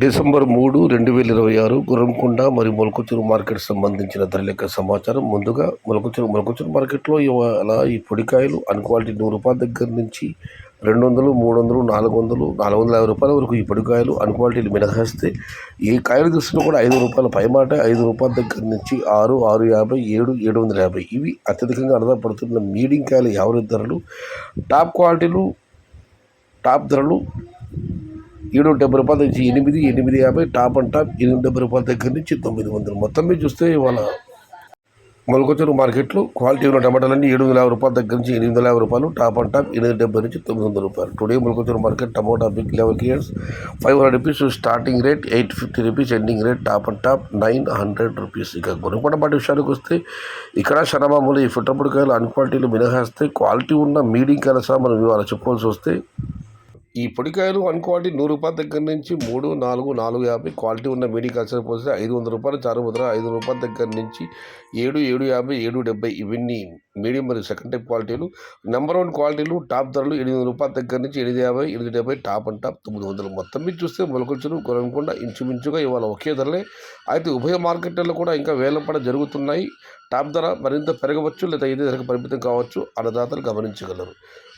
December 3, 2026 Gurramkonda మరియు మొలకచూరు market సంబంధించిన ధరల యొక్క సమాచారం. ముందుగా మొలకచూరు మార్కెట్లో ఇవాళ ఈ పొడికాయలు అన్క్వాలిటీ రూ. 100 దగ్గర నుంచి 200, 300, 400, 450 రూపాయల వరకు ఈ పొడికాయలు అన్క్వాలిటీలు మినహాయిస్తే ఈ కాయలు చూస్తున్నా కూడా రూ. 5 పైమాట. రూ. 5 దగ్గర నుంచి 6, 650, 7, 750 ఇవి అత్యధికంగా ఆధారపడుతున్న మీడియం కాయలు యావరేజ్ ధరలు. టాప్ క్వాలిటీలు టాప్ ధరలు రూ. 770 నుంచి 8, 850. టాప్ అండ్ టాప్ రూ. 870 దగ్గర నుంచి 900. మొత్తం మీద చూస్తే ఇవాళ మొలకచూరు మార్కెట్లో క్వాలిటీ ఉన్న టమాటాలన్నీ రూ. 750 దగ్గర నుంచి 850 రూపాయలు. టాప్ అండ్ టాప్ 870 నుంచి 900 రూపాయలు. టుడే మొలకచూరు market tomato big level clears 500 rupees starting rate, 850 rupees ending rate. Top and top 900 rupees. ఇక గుణపడ పాటి విషయానికి వస్తే ఇక్కడ శనమామూలు ఈ ఫుట్టపుడికాయలు అన్క్వాలిటీలు మినహాయిస్తే క్వాలిటీ ఉన్న మీడియం కాయల సహా మనం ఇవాళ చెప్పుకోవాల్సి వస్తే ఈ పొడికాయలు అన్క్వాలిటీ రూ. 100 దగ్గర నుంచి 3, 4, 450. క్వాలిటీ ఉన్న మీడియం కాల్సిన పోస్తే రూ. 500 చారుముద్ర. రూ. 5 దగ్గర నుంచి 7, 750, 770 ఇవన్నీ మీడియం మరియు సెకండ్ టైప్ క్వాలిటీలు. నెంబర్ 1 క్వాలిటీలు టాప్ ధరలు రూ. 800 దగ్గర నుంచి 850, 870. Top and top 900. మొత్తం మీద చూస్తే మొలకచూరు గుర్రంకొండ ఇంచుమించుగా ఇవాళ ఒకే ధరలే. అయితే ఉభయ మార్కెట్లలో కూడా ఇంకా వేలంపాట జరుగుతున్నాయి. టాప్ ధర మరింత పెరగవచ్చు లేదా ఇదే ధరకు పరిమితం కావచ్చు. అన్నదాతలు గమనించగలరు.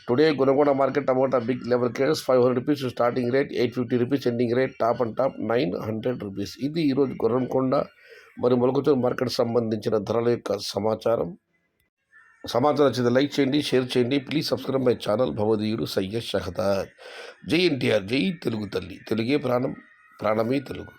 టుడే గుణకొండ market tomato big level cares 500 rupees starting rate, 850 rupees ending rate. Top and top 900 rupees. ఇది ఈరోజు గుర్రంకొండ మరియు మొలకచూరు మార్కెట్ సంబంధించిన ధరల యొక్క సమాచారం నచ్చితే లైక్ చేయండి, షేర్ చేయండి. Please subscribe my channel. భవదీయుడు సయ్యద్ షహదార్. జై ఎన్టీఆర్, జై తెలుగు తల్లి. తెలుగే ప్రాణం, ప్రాణమే తెలుగు.